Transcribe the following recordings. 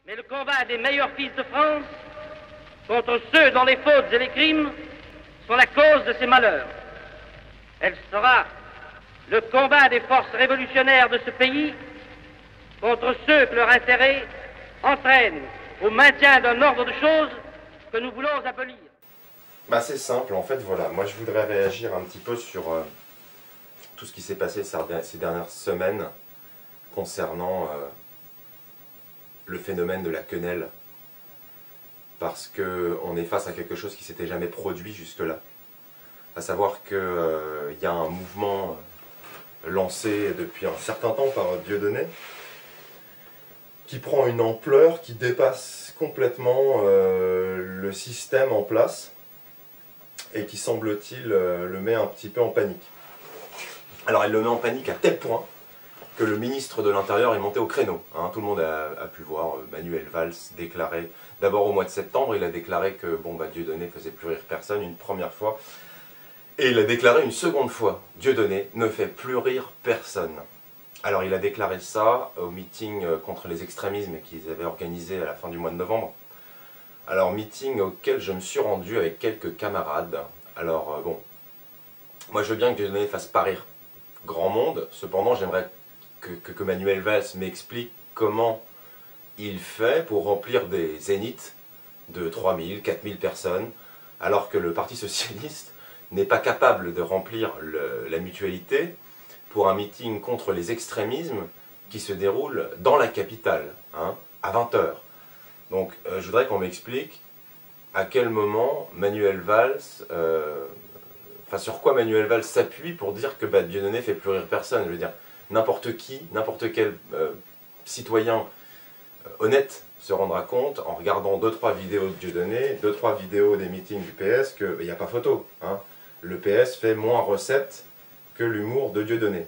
Mais le combat des meilleurs fils de France contre ceux dont les fautes et les crimes sont la cause de ces malheurs. Elle sera le combat des forces révolutionnaires de ce pays contre ceux que leur intérêt entraîne au maintien d'un ordre de choses que nous voulons abolir. C'est simple, en fait, voilà. Moi, je voudrais réagir un petit peu sur tout ce qui s'est passé ces dernières semaines concernant le phénomène de la quenelle. Parce qu'on est face à quelque chose qui ne s'était jamais produit jusque-là. À savoir qu'il y a un mouvement lancé depuis un certain temps par Dieudonné, qui prend une ampleur qui dépasse complètement le système en place et qui, semble-t-il, le met un petit peu en panique. Alors il le met en panique à tel point que le ministre de l'Intérieur est monté au créneau. Tout le monde a pu voir Manuel Valls déclarer, d'abord au mois de septembre, il a déclaré que Dieudonné ne faisait plus rire personne une première fois, et il a déclaré une seconde fois, Dieudonné ne fait plus rire personne. Alors il a déclaré ça au meeting contre les extrémismes qu'ils avaient organisé à la fin du mois de novembre. Alors meeting auquel je me suis rendu avec quelques camarades. Alors moi je veux bien que Dieudonné fasse pas rire grand monde, cependant j'aimerais que Manuel Valls m'explique comment il fait pour remplir des zéniths de 3000, 4000 personnes, alors que le Parti Socialiste n'est pas capable de remplir la mutualité pour un meeting contre les extrémismes qui se déroule dans la capitale, à 20 h. Donc je voudrais qu'on m'explique à quel moment Manuel Valls, sur quoi Manuel Valls s'appuie pour dire que Dieudonné fait plus rire personne. Je veux dire, n'importe qui, n'importe quel citoyen honnête se rendra compte en regardant 2-3 vidéos de Dieudonné, 2-3 vidéos des meetings du PS, qu'il n'y a pas photo. Le PS fait moins recettes que l'humour de Dieudonné.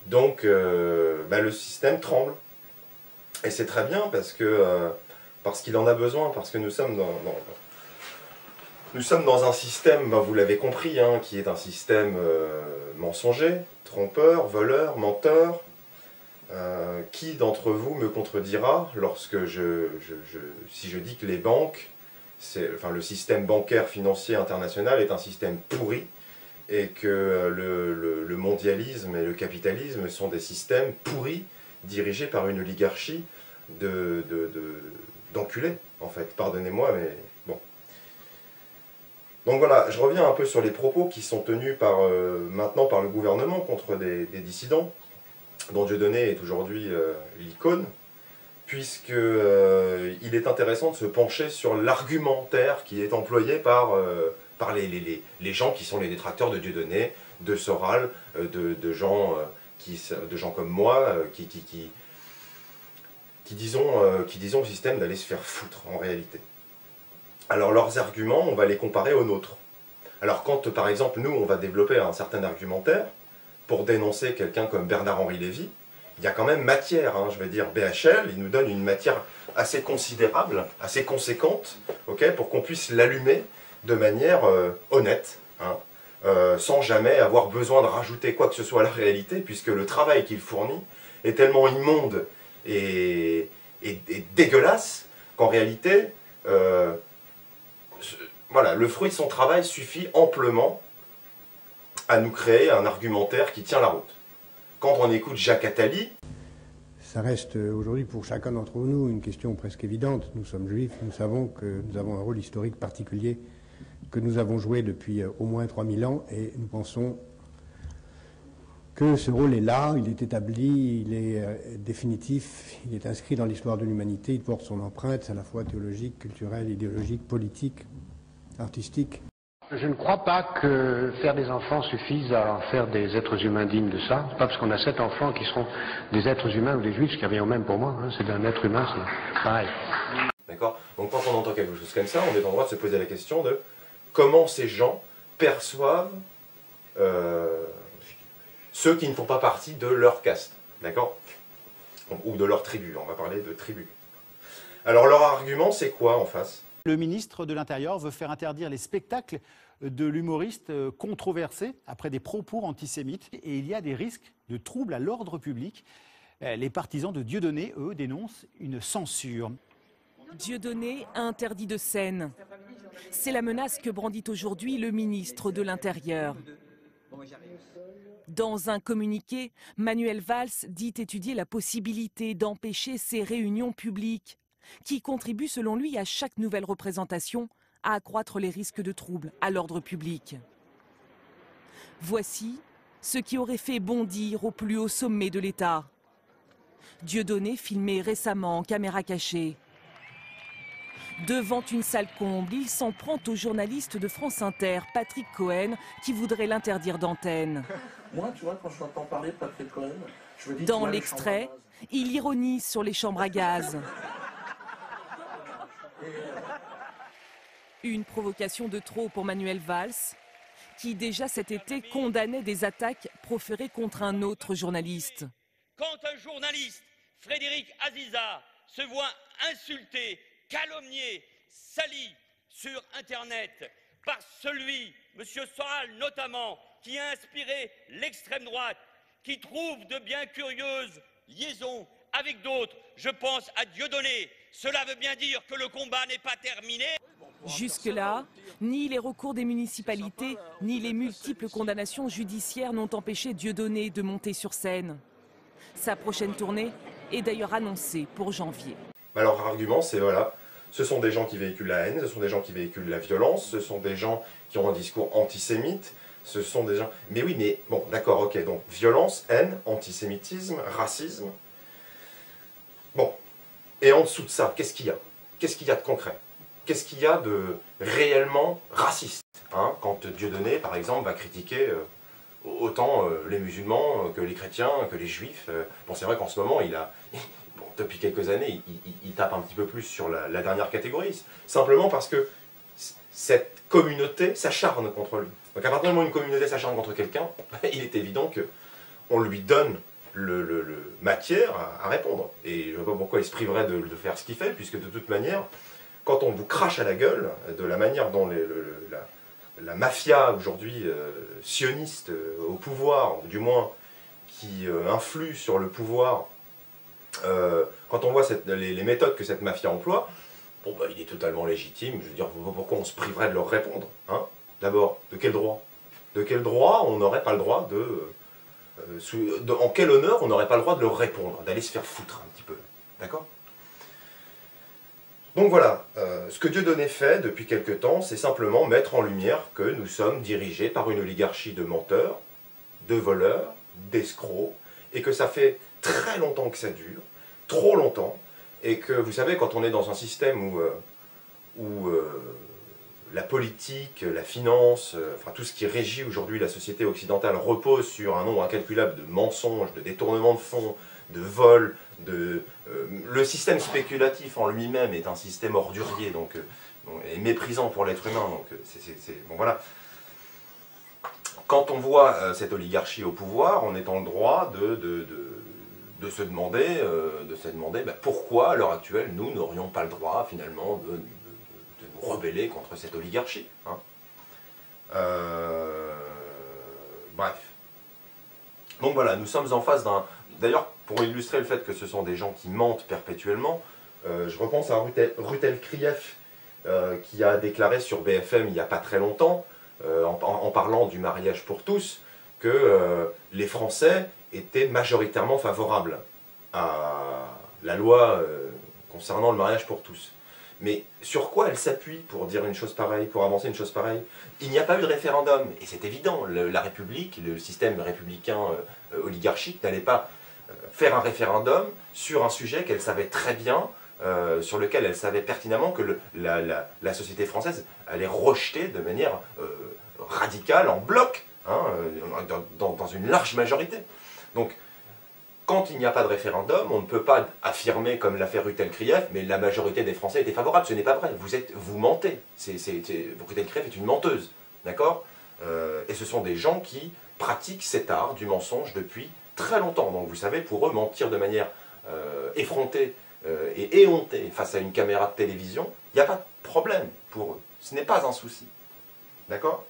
Donc le système tremble. Et c'est très bien parce qu'il en a besoin, parce que nous sommes dans un système, vous l'avez compris, qui est un système mensonger, trompeur, voleur, menteur. Qui d'entre vous me contredira lorsque si je dis que les banques, le système bancaire financier international est un système pourri et que le mondialisme et le capitalisme sont des systèmes pourris dirigés par une oligarchie d'enculés, en fait. Pardonnez-moi, mais bon. Donc voilà, je reviens un peu sur les propos qui sont tenus maintenant par le gouvernement contre des dissidents, dont Dieudonné est aujourd'hui l'icône, puisqu'il est intéressant de se pencher sur l'argumentaire qui est employé par les gens qui sont les détracteurs de Dieudonné, de Soral, de gens comme moi, qui disons au système d'aller se faire foutre en réalité. Alors leurs arguments, on va les comparer aux nôtres. Alors quand par exemple nous on va développer un certain argumentaire pour dénoncer quelqu'un comme Bernard-Henri Lévy, il y a quand même matière, je veux dire, BHL, il nous donne une matière assez considérable, assez conséquente, pour qu'on puisse l'allumer de manière honnête, sans jamais avoir besoin de rajouter quoi que ce soit à la réalité, puisque le travail qu'il fournit est tellement immonde et dégueulasse qu'en réalité, le fruit de son travail suffit amplement à nous créer un argumentaire qui tient la route. Quand on écoute Jacques Attali... Ça reste aujourd'hui pour chacun d'entre nous une question presque évidente. Nous sommes juifs, nous savons que nous avons un rôle historique particulier que nous avons joué depuis au moins 3000 ans et nous pensons que ce rôle est là, il est établi, il est définitif, il est inscrit dans l'histoire de l'humanité, il porte son empreinte à la fois théologique, culturelle, idéologique, politique, artistique. Je ne crois pas que faire des enfants suffise à faire des êtres humains dignes de ça. C'est pas parce qu'on a 7 enfants qui seront des êtres humains ou des juifs, ce qui revient au même pour moi. C'est un être humain, c'est pareil. D'accord. Donc quand on entend quelque chose comme ça, on est en droit de se poser la question de comment ces gens perçoivent ceux qui ne font pas partie de leur caste. D'accord. Ou de leur tribu. On va parler de tribu. Alors leur argument, c'est quoi en face ? Le ministre de l'Intérieur veut faire interdire les spectacles de l'humoriste controversé après des propos antisémites. Et il y a des risques de troubles à l'ordre public. Les partisans de Dieudonné, eux, dénoncent une censure. Dieudonné interdit de scène. C'est la menace que brandit aujourd'hui le ministre de l'Intérieur. Dans un communiqué, Manuel Valls dit étudier la possibilité d'empêcher ces réunions publiques, qui contribuent selon lui à chaque nouvelle représentation à accroître les risques de troubles à l'ordre public. Voici ce qui aurait fait bondir au plus haut sommet de l'État. Dieudonné filmé récemment en caméra cachée. Devant une salle comble, il s'en prend au journaliste de France Inter, Patrick Cohen, qui voudrait l'interdire d'antenne. Moi, tu vois, quand je t'entends parler de Patrick Cohen, je me dis... Dans l'extrait, il ironise sur les chambres à gaz. Une provocation de trop pour Manuel Valls, qui déjà cet été condamnait des attaques proférées contre un autre journaliste. Quand un journaliste, Frédéric Aziza, se voit insulté, calomnié, sali sur Internet par celui, M. Soral notamment, qui a inspiré l'extrême droite, qui trouve de bien curieuses liaisons avec d'autres, je pense à Dieudonné. Cela veut bien dire que le combat n'est pas terminé. Jusque-là, ni les recours des municipalités, ni les multiples condamnations judiciaires n'ont empêché Dieudonné de monter sur scène. Sa prochaine tournée est d'ailleurs annoncée pour janvier. Alors, l'argument, c'est voilà, ce sont des gens qui véhiculent la haine, ce sont des gens qui véhiculent la violence, ce sont des gens qui ont un discours antisémite, ce sont des gens... Mais oui, mais bon, d'accord, ok, donc violence, haine, antisémitisme, racisme. Bon, et en dessous de ça, qu'est-ce qu'il y a? Qu'est-ce qu'il y a de concret? Qu'est-ce qu'il y a de réellement raciste, hein, quand Dieudonné, par exemple, va critiquer autant les musulmans que les chrétiens, que les juifs. Bon, c'est vrai qu'en ce moment, bon, depuis quelques années, il tape un petit peu plus sur la dernière catégorie, simplement parce que cette communauté s'acharne contre lui. Donc à partir du moment où une communauté s'acharne contre quelqu'un, il est évident qu'on lui donne matière à répondre. Et je ne vois pas pourquoi il se priverait de faire ce qu'il fait, puisque de toute manière, quand on vous crache à la gueule, de la manière dont la mafia aujourd'hui sioniste au pouvoir, du moins qui influe sur le pouvoir, quand on voit les méthodes que cette mafia emploie, bon, bah, il est totalement légitime. Je veux dire, pourquoi on se priverait de leur répondre, hein? D'abord, de quel droit? De quel droit on n'aurait pas le droit en quel honneur on n'aurait pas le droit de leur répondre, d'aller se faire foutre un petit peu, d'accord? Donc voilà, ce que Dieudonné fait depuis quelque temps, c'est simplement mettre en lumière que nous sommes dirigés par une oligarchie de menteurs, de voleurs, d'escrocs, et que ça fait très longtemps que ça dure, trop longtemps, et que vous savez, quand on est dans un système où la politique, la finance, enfin tout ce qui régit aujourd'hui la société occidentale repose sur un nombre incalculable de mensonges, de détournements de fonds, de vols, le système spéculatif en lui-même est un système ordurier, donc et méprisant pour l'être humain. Donc bon, voilà. Quand on voit cette oligarchie au pouvoir, on est en droit de se demander, bah, pourquoi à l'heure actuelle nous n'aurions pas le droit finalement de nous rebeller contre cette oligarchie, hein. Bref. Donc voilà, nous sommes en face d'un... D'ailleurs, pour illustrer le fait que ce sont des gens qui mentent perpétuellement, je repense à Rutel Krief, qui a déclaré sur BFM il n'y a pas très longtemps, en parlant du mariage pour tous, que les Français étaient majoritairement favorables à la loi concernant le mariage pour tous. Mais sur quoi elle s'appuie pour dire une chose pareille, pour avancer une chose pareille? Il n'y a pas eu de référendum, et c'est évident, la République, le système républicain oligarchique n'allait pas faire un référendum sur un sujet qu'elle savait très bien, sur lequel elle savait pertinemment que la société française allait rejeter de manière radicale, en bloc, hein, dans une large majorité. Donc, quand il n'y a pas de référendum, on ne peut pas affirmer, comme l'a fait Rutel Krief, mais la majorité des Français étaient favorables. Ce n'est pas vrai. Vous mentez. Rutel Krief est une menteuse, d'accord? Et ce sont des gens qui pratiquent cet art du mensonge depuis très longtemps. Donc vous savez, pour eux, mentir de manière effrontée et éhontée face à une caméra de télévision, il n'y a pas de problème pour eux. Ce n'est pas un souci. D'accord?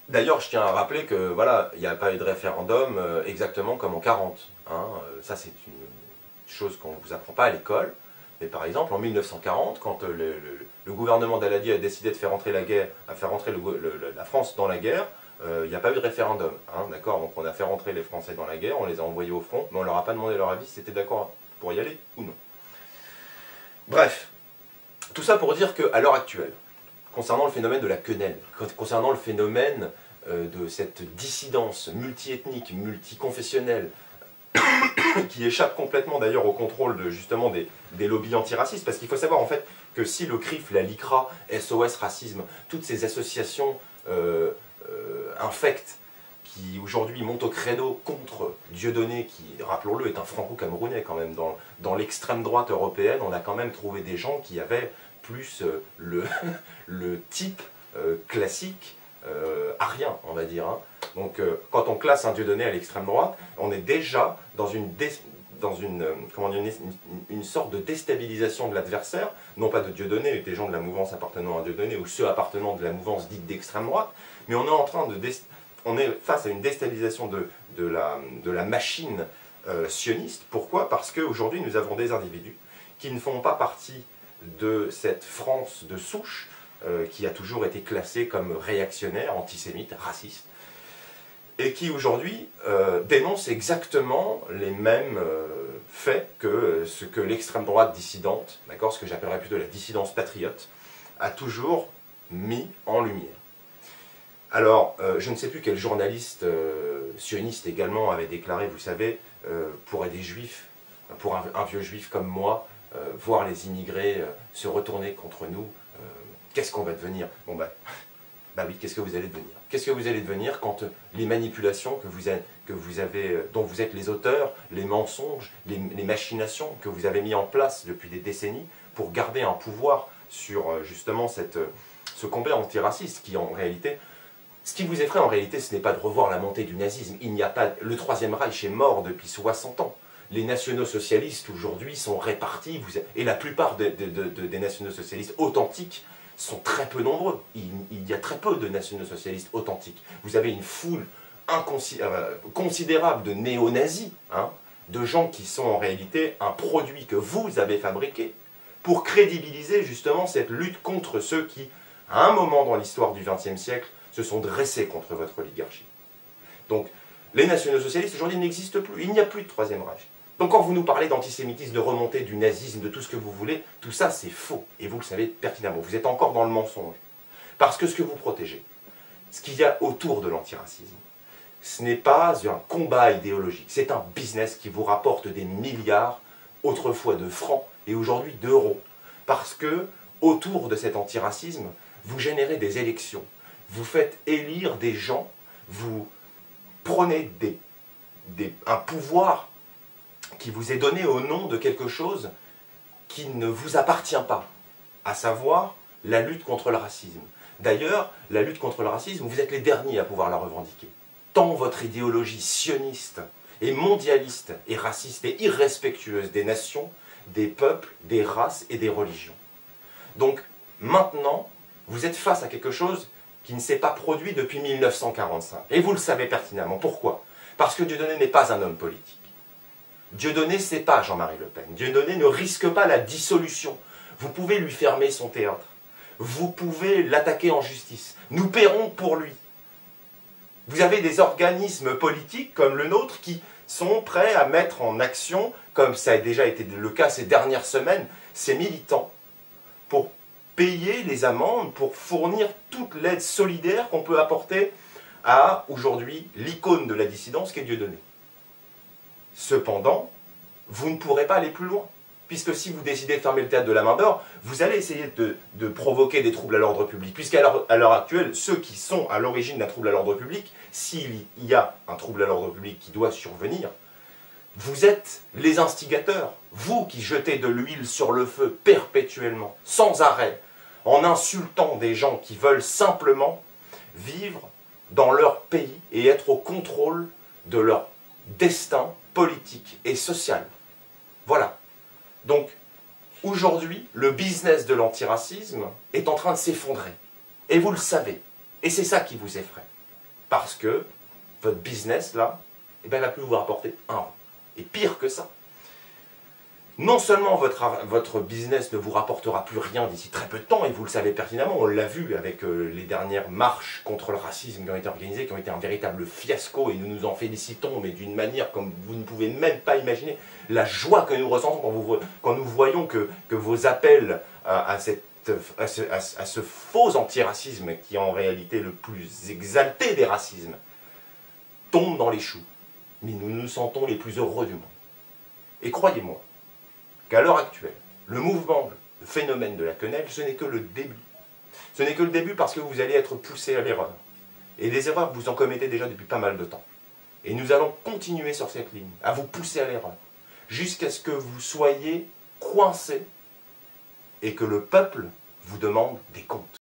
D'ailleurs, je tiens à rappeler que voilà, il n'y a pas eu de référendum exactement comme en 40. Hein. Ça, c'est une chose qu'on ne vous apprend pas à l'école. Mais par exemple, en 1940, quand le gouvernement d'Aladi a décidé de faire entrer la France dans la guerre, il n'y a pas eu de référendum, hein, d'accord? Donc on a fait rentrer les Français dans la guerre, on les a envoyés au front, mais on ne leur a pas demandé leur avis si c'était d'accord pour y aller ou non. Bref, tout ça pour dire qu'à l'heure actuelle, concernant le phénomène de la quenelle, concernant le phénomène de cette dissidence multiethnique, multiconfessionnelle, qui échappe complètement d'ailleurs au contrôle justement des lobbies antiracistes, parce qu'il faut savoir en fait que si le CRIF, la LICRA, SOS Racisme, toutes ces associations infectes qui aujourd'hui montent au credo contre Dieudonné, qui, rappelons-le, est un franco-camerounais quand même, dans l'extrême droite européenne, on a quand même trouvé des gens qui avaient plus le type classique arien, on va dire. Hein. Donc quand on classe un Dieudonné à l'extrême droite, on est déjà dans une sorte de déstabilisation de l'adversaire, non pas de Dieudonné, des gens de la mouvance appartenant à Dieudonné, ou ceux appartenant de la mouvance dite d'extrême droite, mais on est face à une déstabilisation de la machine sioniste. Pourquoi? Parce qu'aujourd'hui, nous avons des individus qui ne font pas partie de cette France de souche, qui a toujours été classée comme réactionnaire, antisémite, raciste, et qui aujourd'hui dénonce exactement les mêmes faits que ce que l'extrême droite dissidente, d'accord, ce que j'appellerais plutôt la dissidence patriote, a toujours mis en lumière. Alors, je ne sais plus quel journaliste sioniste également avait déclaré, vous savez, pour des juifs, pour un vieux juif comme moi, voir les immigrés se retourner contre nous, qu'est-ce qu'on va devenir? Bon bah oui, qu'est-ce que vous allez devenir? Qu'est-ce que vous allez devenir quand les manipulations dont vous êtes les auteurs, les mensonges, les machinations que vous avez mis en place depuis des décennies pour garder un pouvoir sur justement ce combat antiraciste qui en réalité, ce qui vous effraie en réalité, ce n'est pas de revoir la montée du nazisme. Il n'y a pas, le Troisième Reich est mort depuis 60 ans. Les nationaux-socialistes aujourd'hui sont répartis, et la plupart des nationaux-socialistes authentiques sont très peu nombreux. Il y a très peu de nationaux-socialistes authentiques. Vous avez une foule considérable de néo-nazis, hein, de gens qui sont en réalité un produit que vous avez fabriqué pour crédibiliser justement cette lutte contre ceux qui, à un moment dans l'histoire du XXe siècle, se sont dressés contre votre oligarchie. Donc, les nationaux-socialistes aujourd'hui n'existent plus. Il n'y a plus de Troisième Reich. Donc quand vous nous parlez d'antisémitisme, de remontée du nazisme, de tout ce que vous voulez, tout ça c'est faux. Et vous le savez pertinemment. Vous êtes encore dans le mensonge. Parce que ce que vous protégez, ce qu'il y a autour de l'antiracisme, ce n'est pas un combat idéologique. C'est un business qui vous rapporte des milliards, autrefois de francs, et aujourd'hui d'euros. Parce que autour de cet antiracisme, vous générez des élections. Vous faites élire des gens, vous prenez un pouvoir qui vous est donné au nom de quelque chose qui ne vous appartient pas, à savoir la lutte contre le racisme. D'ailleurs, la lutte contre le racisme, vous êtes les derniers à pouvoir la revendiquer. Tant votre idéologie sioniste et mondialiste et raciste et irrespectueuse des nations, des peuples, des races et des religions. Donc, maintenant, vous êtes face à quelque chose qui ne s'est pas produit depuis 1945. Et vous le savez pertinemment. Pourquoi? Parce que Dieudonné n'est pas un homme politique. Dieudonné, ce n'est pas Jean-Marie Le Pen. Dieudonné ne risque pas la dissolution. Vous pouvez lui fermer son théâtre. Vous pouvez l'attaquer en justice. Nous paierons pour lui. Vous avez des organismes politiques comme le nôtre qui sont prêts à mettre en action, comme ça a déjà été le cas ces dernières semaines, ces militants, pour payer les amendes, pour fournir toute l'aide solidaire qu'on peut apporter à, aujourd'hui, l'icône de la dissidence qu'est Dieudonné. Cependant, vous ne pourrez pas aller plus loin, puisque si vous décidez de fermer le théâtre de la Main d'Or, vous allez essayer de provoquer des troubles à l'ordre public, puisqu'à l'heure actuelle, ceux qui sont à l'origine d'un trouble à l'ordre public, s'il y a un trouble à l'ordre public qui doit survenir, vous êtes les instigateurs, vous qui jetez de l'huile sur le feu perpétuellement, sans arrêt, en insultant des gens qui veulent simplement vivre dans leur pays et être au contrôle de leur destin politique et social. Voilà. Donc, aujourd'hui, le business de l'antiracisme est en train de s'effondrer. Et vous le savez. Et c'est ça qui vous effraie. Parce que votre business, là, eh ben, va plus vous rapporter un rond. Et pire que ça. non seulement votre business ne vous rapportera plus rien d'ici très peu de temps, et vous le savez pertinemment, on l'a vu avec les dernières marches contre le racisme qui ont été organisées, qui ont été un véritable fiasco, et nous nous en félicitons, mais d'une manière comme vous ne pouvez même pas imaginer la joie que nous ressentons quand nous voyons que vos appels à ce faux antiracisme, qui est en réalité le plus exalté des racismes, tombent dans les choux. Mais nous nous sentons les plus heureux du monde. Et croyez-moi, qu'à l'heure actuelle, le mouvement, le phénomène de la quenelle, ce n'est que le début. Ce n'est que le début parce que vous allez être poussé à l'erreur. Et des erreurs, vous en commettez déjà depuis pas mal de temps. Et nous allons continuer sur cette ligne, à vous pousser à l'erreur, jusqu'à ce que vous soyez coincés et que le peuple vous demande des comptes.